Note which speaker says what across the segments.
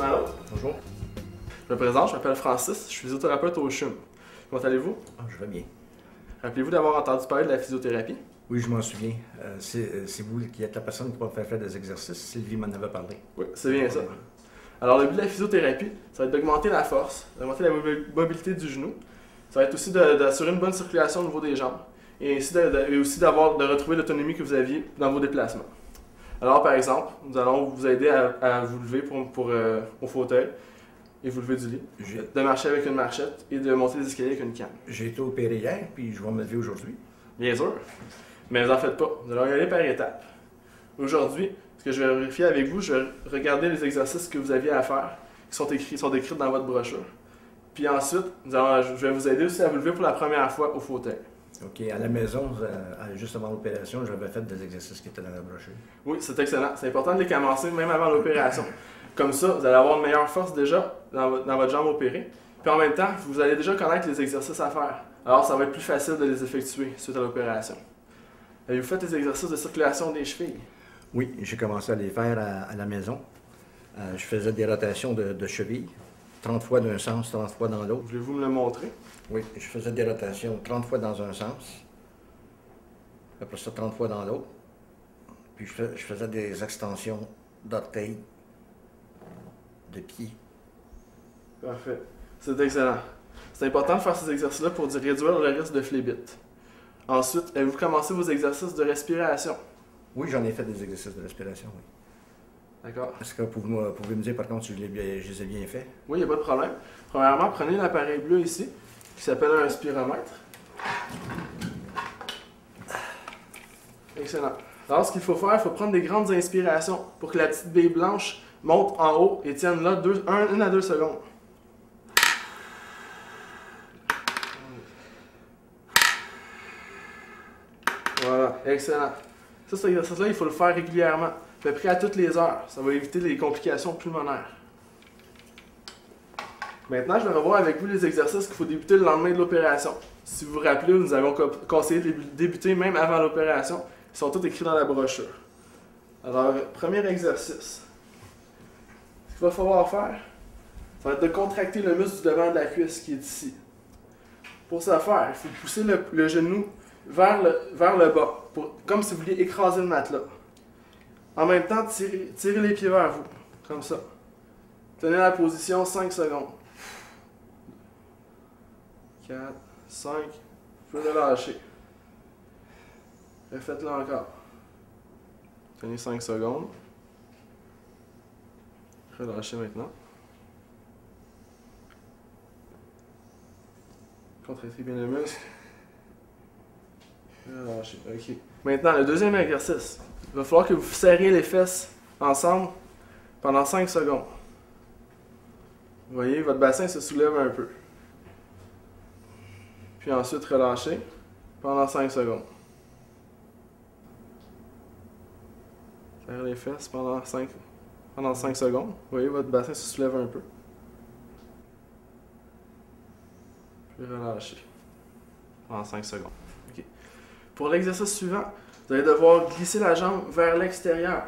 Speaker 1: Malo.
Speaker 2: Bonjour.
Speaker 1: Je me présente, je m'appelle Francis, je suis physiothérapeute au CHUM. Comment allez-vous?
Speaker 2: Je vais bien.
Speaker 1: Rappelez-vous d'avoir entendu parler de la physiothérapie?
Speaker 2: Oui, je m'en souviens. C'est vous qui êtes la personne qui va faire des exercices. Sylvie m'en avait parlé.
Speaker 1: Oui, c'est bien ça. Alors, le but de la physiothérapie, ça va être d'augmenter la force, d'augmenter la mobilité du genou. Ça va être aussi d'assurer une bonne circulation au niveau des jambes. Et aussi de retrouver l'autonomie que vous aviez dans vos déplacements. Alors, par exemple, nous allons vous aider à vous lever au fauteuil et vous lever du lit, de marcher avec une marchette et de monter les escaliers avec une canne.
Speaker 2: J'ai été opéré hier, puis je vais me lever aujourd'hui.
Speaker 1: Bien sûr, mais vous en faites pas. Nous allons y aller par étapes. Aujourd'hui, ce que je vais vérifier avec vous, je vais regarder les exercices que vous aviez à faire, qui sont décrits dans votre brochure. Puis ensuite, je vais vous aider aussi à vous lever pour la première fois au fauteuil.
Speaker 2: OK. À la maison, juste avant l'opération, j'avais fait des exercices qui étaient dans la brochure.
Speaker 1: Oui, c'est excellent. C'est important de les commencer même avant l'opération. Comme ça, vous allez avoir une meilleure force déjà dans votre jambe opérée. Puis en même temps, vous allez déjà connaître les exercices à faire. Alors, ça va être plus facile de les effectuer suite à l'opération. Avez-vous fait des exercices de circulation des chevilles?
Speaker 2: Oui, j'ai commencé à les faire à la maison. Je faisais des rotations de chevilles, 30 fois d'un sens, 30 fois dans l'autre.
Speaker 1: Voulez-vous me le montrer?
Speaker 2: Oui, je faisais des rotations 30 fois dans un sens, après ça 30 fois dans l'autre. Puis je faisais des extensions d'orteils, de pieds.
Speaker 1: Parfait. C'est excellent. C'est important de faire ces exercices-là pour réduire le risque de phlébite. Ensuite, avez-vous commencé vos exercices de respiration?
Speaker 2: Oui, j'en ai fait des exercices de respiration, oui.
Speaker 1: D'accord.
Speaker 2: Est-ce que vous pouvez me dire par contre si je les ai bien faits?
Speaker 1: Oui, il n'y a pas de problème. Premièrement, prenez l'appareil bleu ici, qui s'appelle un spiromètre. Excellent. Alors, ce qu'il faut faire, il faut prendre des grandes inspirations pour que la petite baie blanche monte en haut et tienne là 1 à 2 secondes. Voilà, excellent. Ça, cet exercice-là, il faut le faire régulièrement, à peu près à toutes les heures. Ça va éviter les complications pulmonaires. Maintenant, je vais revoir avec vous les exercices qu'il faut débuter le lendemain de l'opération. Si vous vous rappelez, nous avons conseillé de débuter même avant l'opération. Ils sont tous écrits dans la brochure. Alors, premier exercice. Ce qu'il va falloir faire, ça va être de contracter le muscle du devant de la cuisse qui est ici. Pour ce faire, il faut pousser le genou vers le bas, comme si vous vouliez écraser le matelas. En même temps, tirez les pieds vers vous, comme ça. Tenez la position 5 secondes. 4, 5, vous pouvez relâcher. Refaites-le encore. Tenez 5 secondes. Relâchez maintenant. Contractez bien le muscle. Relâchez. OK. Maintenant, le deuxième exercice. Il va falloir que vous serriez les fesses ensemble pendant 5 secondes. Vous voyez, votre bassin se soulève un peu. Puis ensuite, relâchez pendant 5 secondes. Serrez les fesses pendant 5 secondes. Vous voyez, votre bassin se soulève un peu. Puis relâchez pendant 5 secondes. Okay. Pour l'exercice suivant, vous allez devoir glisser la jambe vers l'extérieur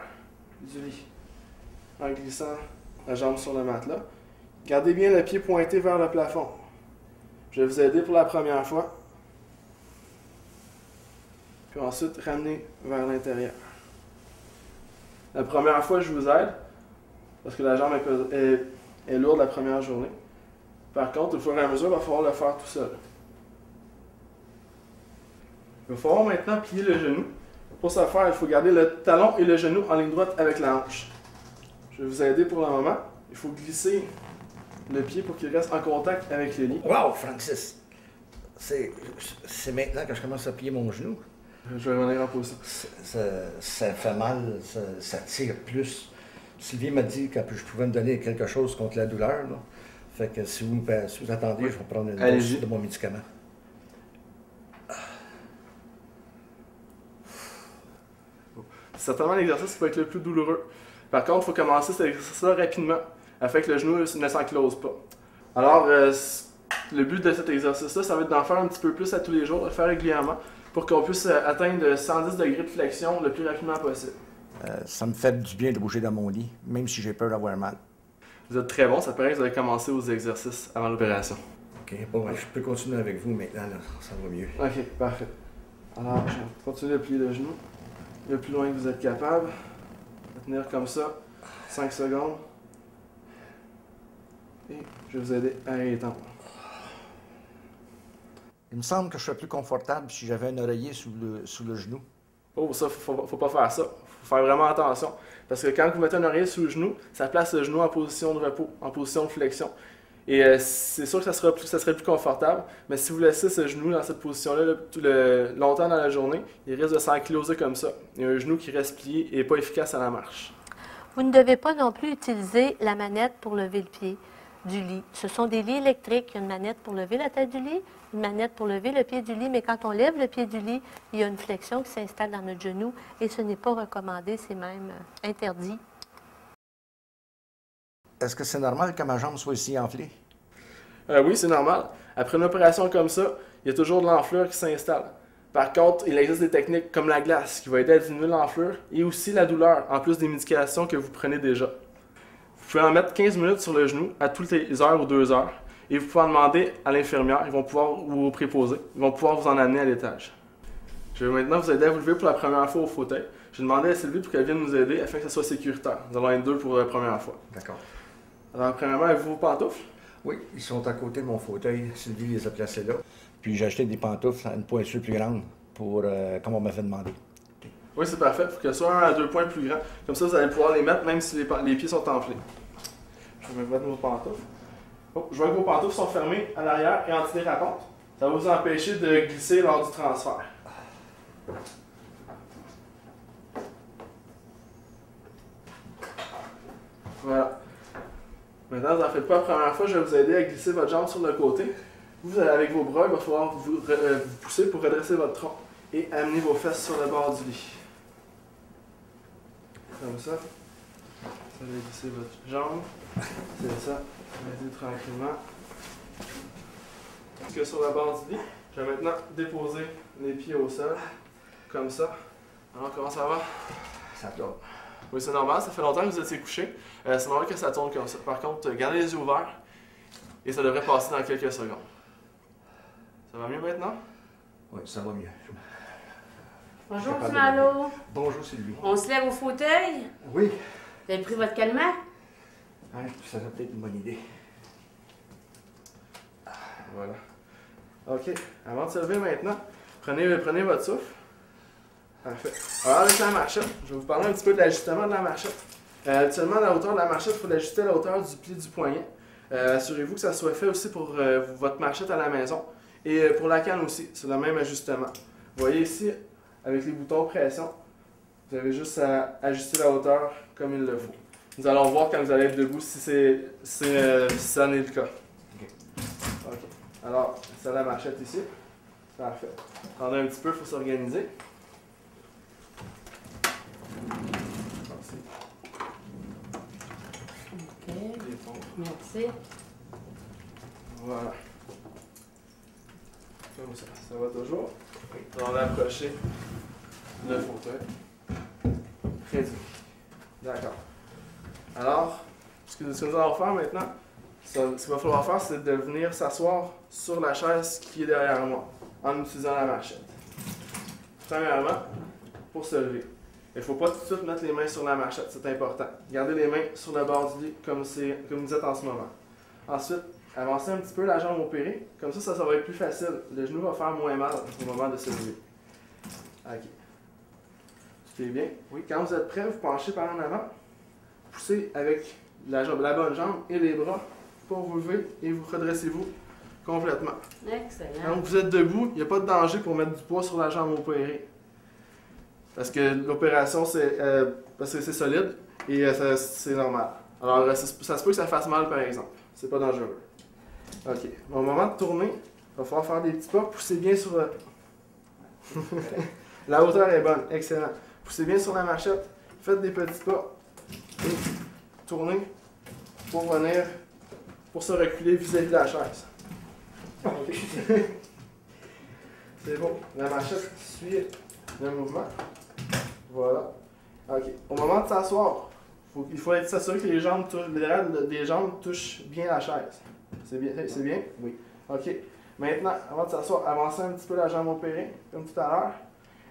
Speaker 1: du lit en glissant la jambe sur le matelas. Gardez bien le pied pointé vers le plafond. Je vais vous aider pour la première fois. Puis ensuite, ramenez vers l'intérieur. La première fois, je vous aide, parce que la jambe est lourde la première journée. Par contre, au fur et à mesure, il va falloir le faire tout seul. Il va falloir maintenant plier le genou. Pour ce faire, il faut garder le talon et le genou en ligne droite avec la hanche. Je vais vous aider pour le moment. Il faut glisser le pied pour qu'il reste en contact avec le lit.
Speaker 2: Wow, Francis! C'est maintenant que je commence à plier mon genou.
Speaker 1: Je vais revenir en position.
Speaker 2: Ça fait mal, ça tire plus. Sylvie m'a dit que je pouvais me donner quelque chose contre la douleur. Là. Fait que si vous attendez, je vais prendre une dose de mon médicament.
Speaker 1: C'est certainement l'exercice qui va être le plus douloureux. Par contre, il faut commencer cet exercice-là rapidement, afin que le genou ne s'enclose pas. Alors, le but de cet exercice-là, ça va être d'en faire un petit peu plus à tous les jours, de le faire régulièrement, pour qu'on puisse atteindre 110 degrés de flexion le plus rapidement possible.
Speaker 2: Ça me fait du bien de bouger dans mon lit, même si j'ai peur d'avoir mal.
Speaker 1: Vous êtes très bon, ça paraît que vous avez commencé aux exercices avant l'opération.
Speaker 2: OK, bon, ben, je peux continuer avec vous maintenant, là. Ça va mieux.
Speaker 1: Ok, parfait. Alors, je vais continuer de plier le genou le plus loin que vous êtes capable. Tenir comme ça, 5 secondes. Et je vais vous aider à étendre.
Speaker 2: Il me semble que je serais plus confortable si j'avais un oreiller sous le genou.
Speaker 1: Oh, ça, faut pas faire ça. Faut faire vraiment attention. Parce que quand vous mettez un oreiller sous le genou, ça place le genou en position de repos, en position de flexion. Et c'est sûr que ça serait plus confortable, mais si vous laissez ce genou dans cette position-là longtemps dans la journée, il risque de s'ankyloser comme ça. Il y a un genou qui reste plié et pas efficace à la marche.
Speaker 3: Vous ne devez pas non plus utiliser la manette pour lever le pied du lit. Ce sont des lits électriques. Il y a une manette pour lever la tête du lit, une manette pour lever le pied du lit, mais quand on lève le pied du lit, il y a une flexion qui s'installe dans notre genou et ce n'est pas recommandé, c'est même interdit.
Speaker 2: Est-ce que c'est normal que ma jambe soit ici enflée?
Speaker 1: Oui, c'est normal. Après une opération comme ça, il y a toujours de l'enflure qui s'installe. Par contre, il existe des techniques comme la glace qui va aider à diminuer l'enflure et aussi la douleur, en plus des médications que vous prenez déjà. Vous pouvez en mettre 15 minutes sur le genou à toutes les heures ou 2 heures et vous pouvez en demander à l'infirmière, ils vont pouvoir vous préposer, ils vont pouvoir vous en amener à l'étage. Je vais maintenant vous aider à vous lever pour la première fois au fauteuil. Je vais demander à Sylvie pour qu'elle vienne nous aider afin que ce soit sécuritaire. Nous allons être 2 pour la première fois.
Speaker 2: D'accord.
Speaker 1: Alors, premièrement, avez-vous vos pantoufles?
Speaker 2: Oui, ils sont à côté de mon fauteuil. Sylvie les a placés là. Puis j'ai acheté des pantoufles à une pointure plus grande pour, comme on m'avait demandé.
Speaker 1: Oui, c'est parfait. Il faut que ce soit 1 à 2 points plus grand. Comme ça, vous allez pouvoir les mettre même si les pieds sont enflés. Je vais mettre vos pantoufles. Oh, je vois que vos pantoufles sont fermées à l'arrière et antidérapantes. Ça va vous empêcher de glisser lors du transfert. Voilà. Maintenant, vous n'en faites pas la première fois, je vais vous aider à glisser votre jambe sur le côté. Vous, avec vos bras, il va falloir vous pousser pour redresser votre tronc et amener vos fesses sur le bord du lit. Comme ça. Vous allez glisser votre jambe. C'est ça. Allez-y tranquillement. Jusque sur le bord du lit. Je vais maintenant déposer les pieds au sol. Comme ça. Alors, comment ça va?
Speaker 2: Ça tourne.
Speaker 1: Oui, c'est normal, ça fait longtemps que vous étiez couché. C'est normal que ça tourne comme ça. Par contre, gardez les yeux ouverts et ça devrait passer dans quelques secondes. Ça va mieux maintenant?
Speaker 2: Oui, ça va mieux.
Speaker 4: Bonjour, M. Malo.
Speaker 2: Bonjour, Sylvie.
Speaker 4: On se lève au fauteuil?
Speaker 2: Oui.
Speaker 4: Vous avez pris votre calmant?
Speaker 2: Ouais, ça serait peut-être une bonne idée.
Speaker 1: Voilà. OK. Avant de se lever maintenant, prenez votre souffle. Parfait. Alors, avec la marchette, je vais vous parler un petit peu de l'ajustement de la marchette. Actuellement, la hauteur de la marchette, il faut l'ajuster à la hauteur du pli du poignet. Assurez-vous que ça soit fait aussi pour votre marchette à la maison. Et pour la canne aussi, c'est le même ajustement. Vous voyez ici, avec les boutons pression, vous avez juste à ajuster la hauteur comme il le faut. Nous allons voir quand vous allez être debout si ça en est le cas. OK. Alors, c'est la marchette ici. Parfait. Attendez un petit peu, il faut s'organiser.
Speaker 4: OK. Merci.
Speaker 1: Voilà. Comme ça. Ça va toujours. On va approcher le fauteuil. Très bien. D'accord. Alors, ce que nous allons faire maintenant, ce qu'il va falloir faire, c'est de venir s'asseoir sur la chaise qui est derrière moi, en utilisant la marchette. Premièrement, pour se lever. Il ne faut pas tout de suite mettre les mains sur la marchette, c'est important. Gardez les mains sur le bord du lit, comme vous êtes en ce moment. Ensuite, avancez un petit peu la jambe opérée, comme ça va être plus facile. Le genou va faire moins mal au moment de se lever. OK. Tout est bien. Oui, quand vous êtes prêt, vous penchez par en avant. Poussez avec la bonne jambe et les bras pour vous lever et vous redressez-vous complètement.
Speaker 4: Excellent.
Speaker 1: Quand vous êtes debout, il n'y a pas de danger pour mettre du poids sur la jambe opérée. Parce que l'opération, parce que c'est solide et c'est normal. Alors, ça se peut que ça fasse mal, par exemple. C'est pas dangereux. OK. Au moment de tourner, il va falloir faire des petits pas. Poussez bien sur... La hauteur est bonne. Excellent. Poussez bien sur la marchette. Faites des petits pas. Et tournez pour se reculer vis-à-vis de la chaise. OK. C'est bon. La marchette suit le mouvement. Voilà. OK. Au moment de s'asseoir, Il faut être s'assurer que les jambes le derrière des jambes touchent bien la chaise. C'est bien? C'est bien?
Speaker 2: Oui.
Speaker 1: OK. Maintenant, avant de s'asseoir, avancez un petit peu la jambe opérée, comme tout à l'heure.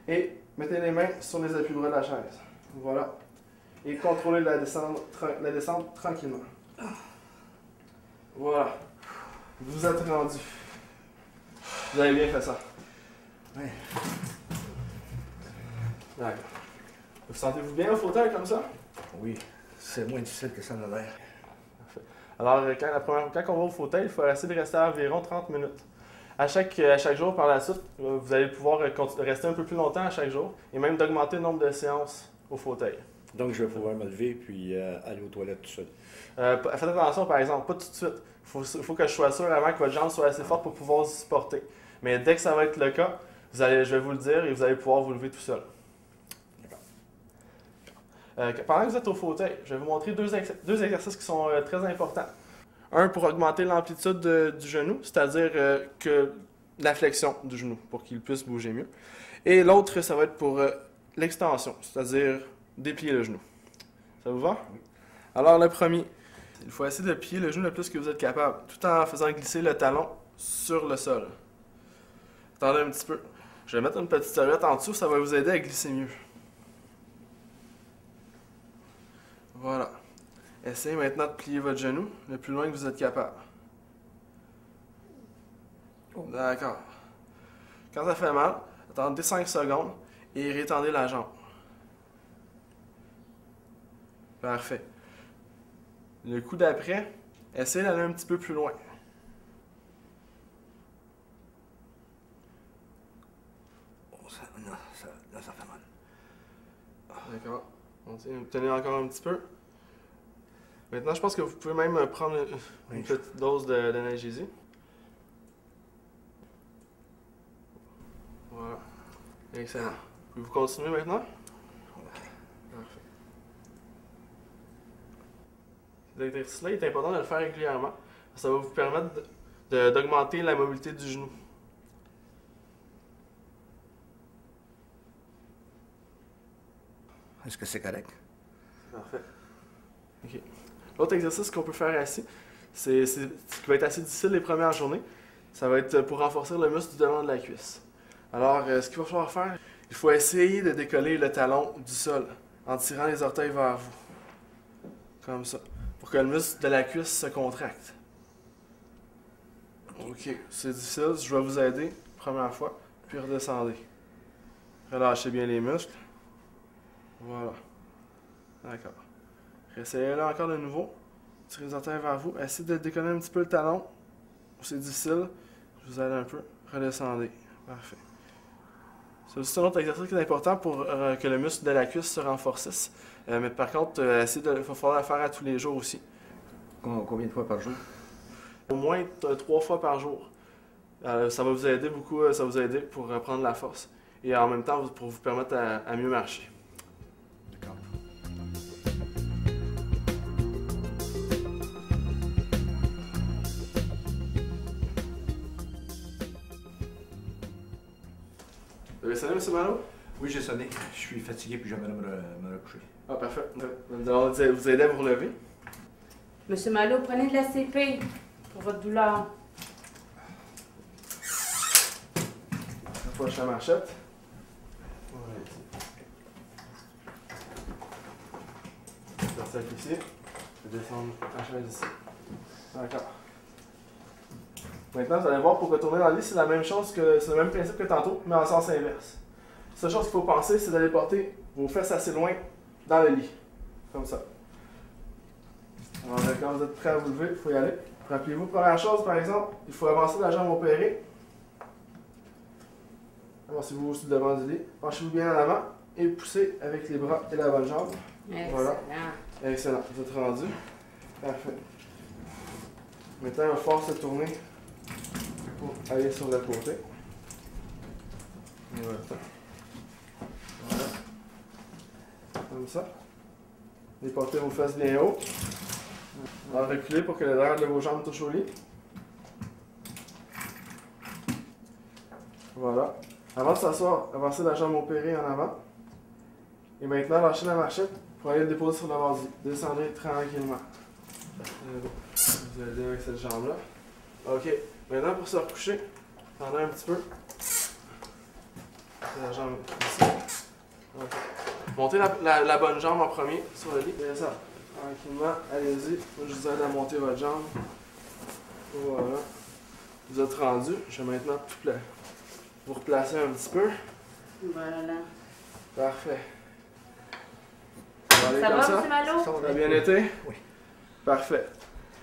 Speaker 1: Et mettez les mains sur les appuis-bras de la chaise. Voilà. Et contrôlez la descente tranquillement. Voilà. Vous êtes rendu. Vous avez bien fait ça.
Speaker 2: Oui.
Speaker 1: D'accord. Vous sentez-vous bien au fauteuil comme ça?
Speaker 2: Oui. C'est moins difficile que ça n'a l'air.
Speaker 1: Alors, quand on va au fauteuil, il faut essayer de rester à environ 30 minutes. À chaque jour par la suite, vous allez pouvoir rester un peu plus longtemps à chaque jour et même d'augmenter le nombre de séances au fauteuil.
Speaker 2: Donc, je vais pouvoir me lever puis aller aux toilettes tout seul.
Speaker 1: Faites attention, par exemple, pas tout de suite. Il faut que je sois sûr avant que votre jambe soit assez forte pour pouvoir se supporter. Mais dès que ça va être le cas, je vais vous le dire et vous allez pouvoir vous lever tout seul. Pendant que vous êtes au fauteuil, je vais vous montrer deux exercices qui sont très importants. Un pour augmenter l'amplitude du genou, c'est-à-dire que la flexion du genou, pour qu'il puisse bouger mieux. Et l'autre, ça va être pour l'extension, c'est-à-dire déplier le genou. Ça vous va? Oui. Alors le premier, il faut essayer de plier le genou le plus que vous êtes capable, tout en faisant glisser le talon sur le sol. Attendez un petit peu. Je vais mettre une petite serviette en dessous, ça va vous aider à glisser mieux. Voilà. Essayez maintenant de plier votre genou le plus loin que vous êtes capable. D'accord. Quand ça fait mal, attendez 5 secondes et rétendez la jambe. Parfait. Le coup d'après, essayez d'aller un petit peu plus loin.
Speaker 2: Là, ça fait mal.
Speaker 1: D'accord. Tenez encore un petit peu. Maintenant, je pense que vous pouvez même prendre une petite dose d'analgésie. Voilà. Excellent. Pouvez-vous continuer maintenant?
Speaker 2: OK.
Speaker 1: Parfait. Cet exercice-là est important de le faire régulièrement. Ça va vous permettre d'augmenter la mobilité du genou.
Speaker 2: Est-ce que c'est correct?
Speaker 1: Parfait. OK. L'autre exercice qu'on peut faire assis, c'est ce qui va être assez difficile les premières journées. Ça va être pour renforcer le muscle du devant de la cuisse. Alors, ce qu'il va falloir faire, il faut essayer de décoller le talon du sol en tirant les orteils vers vous. Comme ça. Pour que le muscle de la cuisse se contracte. OK. C'est difficile. Je vais vous aider. Première fois. Puis redescendez. Relâchez bien les muscles. Voilà. D'accord. Essayez-le encore de nouveau. Tirez les orteils vers vous. Essayez de décoller un petit peu le talon. C'est difficile. Je vous aide un peu. Redescendez. Parfait. C'est aussi un autre exercice qui est important pour que le muscle de la cuisse se renforcisse. Mais par contre, il va falloir le faire à tous les jours aussi.
Speaker 2: Combien de fois par jour?
Speaker 1: Au moins 3 fois par jour. Ça va vous aider beaucoup, ça va vous aider pour reprendre la force. Et en même temps, pour vous permettre à mieux marcher.
Speaker 2: D'accord.
Speaker 1: Vous avez sonné, M. Malo?
Speaker 2: Oui, j'ai sonné. Je suis fatigué puis j'aimerais me recoucher.
Speaker 1: Ah, parfait. Nous allons vous aider à vous relever.
Speaker 4: Monsieur Malo, prenez de la CP pour votre douleur.
Speaker 1: Approche la marchette. Partir ici. Je vais descendre la chaise ici. D'accord. Maintenant, vous allez voir, pour retourner dans le lit, c'est la même chose c'est le même principe que tantôt, mais en sens inverse. La seule chose qu'il faut penser, c'est d'aller porter vos fesses assez loin dans le lit. Comme ça. Alors, quand vous êtes prêt à vous lever, il faut y aller. Rappelez-vous, première chose, par exemple, il faut avancer la jambe opérée. Avancez-vous aussi devant du lit. Penchez-vous bien en avant et poussez avec les bras et la bonne jambe.
Speaker 4: Excellent.
Speaker 1: Voilà. Excellent. Vous êtes rendu. Parfait. Maintenant, il va falloir se tourner pour aller sur le côté. Voilà. Voilà. Comme ça. Et portez vos fesses bien haut. Alors, reculez pour que le derrière de vos jambes touche au lit. Voilà. Avant de s'asseoir, avancez la jambe opérée en avant. Et maintenant, lâchez la marchette pour aller le déposer sur le vasier. Descendez tranquillement. Vous allez avec cette jambe-là. Ok. Maintenant, pour se recoucher, pendant un petit peu. La jambe ici. Okay. Montez la bonne jambe en premier sur le lit. Descendez tranquillement. Allez-y. Je vous aide à monter votre jambe. Voilà. Vous êtes rendu. Je vais maintenant vous replacer un petit peu.
Speaker 4: Voilà.
Speaker 1: Parfait. On va aller
Speaker 4: Ça
Speaker 1: comme
Speaker 4: va,
Speaker 1: ça.
Speaker 4: M. Malo?
Speaker 1: Ça a bien été?
Speaker 2: Oui.
Speaker 1: Parfait.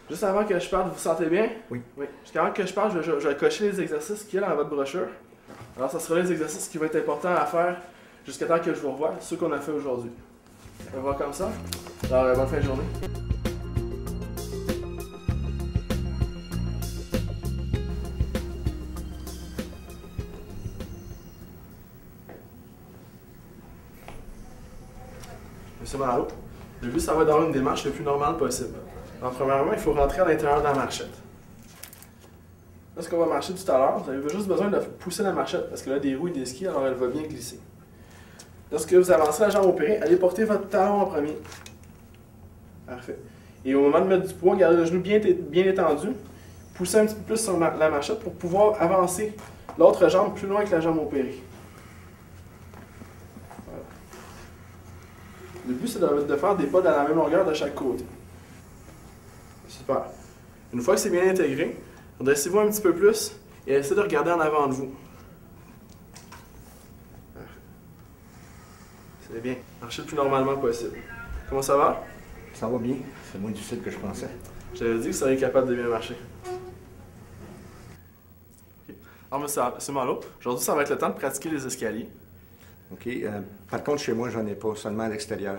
Speaker 1: Juste avant que je parte, vous vous sentez bien?
Speaker 2: Oui.
Speaker 1: Juste avant que je parte, je vais cocher les exercices qu'il y a dans votre brochure. Alors, ça sera les exercices qui vont être importants à faire jusqu'à temps que je vous revoie, ceux qu'on a fait aujourd'hui. On va voir comme ça. Alors, bonne fin de journée. Monsieur Malo, le but, ça va être d'avoir une démarche le plus normale possible. Alors, premièrement, il faut rentrer à l'intérieur de la marchette. Là, ce qu'on va marcher tout à l'heure, vous avez juste besoin de pousser la marchette parce qu'elle a des roues et des skis, alors elle va bien glisser. Lorsque vous avancez la jambe opérée, allez porter votre talon en premier. Parfait. Et au moment de mettre du poids, gardez le genou bien étendu. Poussez un petit peu plus sur la marchette pour pouvoir avancer l'autre jambe plus loin que la jambe opérée. Voilà. Le but, c'est de faire des pas dans la même longueur de chaque côté. Super. Une fois que c'est bien intégré, redressez-vous un petit peu plus et essayez de regarder en avant de vous. C'est bien. Marchez le plus normalement possible. Comment ça va?
Speaker 2: Ça va bien. C'est moins difficile que je pensais.
Speaker 1: J'avais dit que vous seriez capable de bien marcher. Okay. Alors, monsieur Malo, aujourd'hui, ça va être le temps de pratiquer les escaliers.
Speaker 2: OK. Par contre, chez moi, j'en ai pas, seulement à l'extérieur.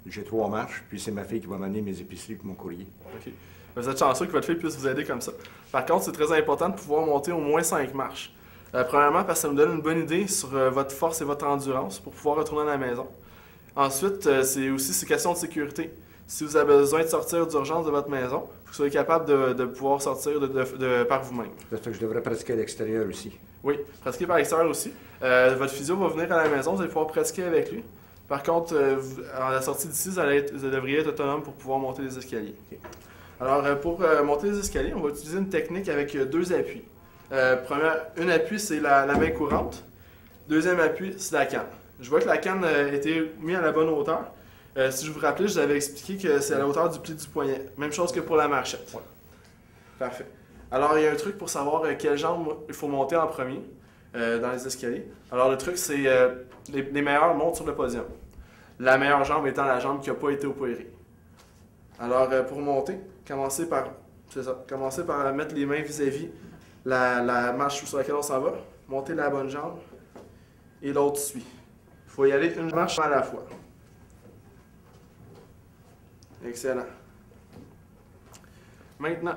Speaker 2: J'ai 3 marches, puis c'est ma fille qui va m'amener mes épiceries et mon courrier.
Speaker 1: OK. Vous êtes chanceux que votre fille puisse vous aider comme ça. Par contre, c'est très important de pouvoir monter au moins 5 marches. Premièrement, parce que ça nous donne une bonne idée sur votre force et votre endurance pour pouvoir retourner à la maison. Ensuite, c'est question de sécurité. Si vous avez besoin de sortir d'urgence de votre maison, il faut que vous soyez capable de pouvoir sortir par vous-même.
Speaker 2: Ça fait que je devrais pratiquer à l'extérieur aussi.
Speaker 1: Oui, pratiquer par l'extérieur aussi. Votre physio va venir à la maison, vous allez pouvoir pratiquer avec lui. Par contre, à la sortie d'ici, vous devriez être autonome pour pouvoir monter les escaliers. Okay. Alors, pour monter les escaliers, on va utiliser une technique avec 2 appuis. Un appui, c'est la main courante. Deuxième appui, c'est la canne. Je vois que la canne a été mise à la bonne hauteur. Si je vous rappelais, je vous avais expliqué que c'est à la hauteur du pli du poignet. Même chose que pour la marchette. Ouais. Parfait. Alors, il y a un truc pour savoir quelle jambe il faut monter en premier dans les escaliers. Alors, le truc, c'est les meilleurs montent sur le podium. La meilleure jambe étant la jambe qui n'a pas été opérée. Alors, pour monter, commencez par mettre les mains vis-à-vis la marche sur laquelle on s'en va. Montez la bonne jambe et l'autre suit. Il faut y aller une marche à la fois. Excellent. Maintenant,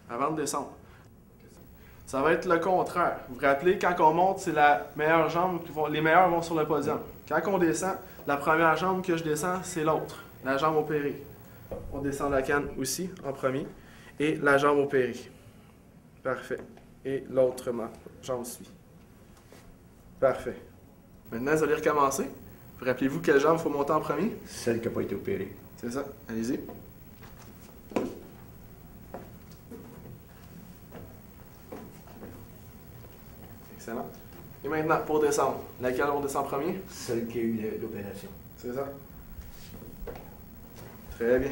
Speaker 1: avant de descendre, ça va être le contraire. Vous vous rappelez, quand on monte, c'est la meilleure jambe, les meilleurs vont sur le podium. Quand on descend, la première jambe que je descends, c'est l'autre, la jambe opérée. On descend la canne aussi en premier et la jambe opérée. Parfait. Et l'autre jambe suit. Parfait. Maintenant, vous allez recommencer. Vous rappelez-vous quelle jambe il faut monter en premier?
Speaker 2: Celle qui n'a pas été opérée.
Speaker 1: C'est ça. Allez-y. Excellent. Et maintenant, pour descendre, laquelle on descend en premier?
Speaker 2: Celle qui a eu l'opération.
Speaker 1: C'est ça. Très bien.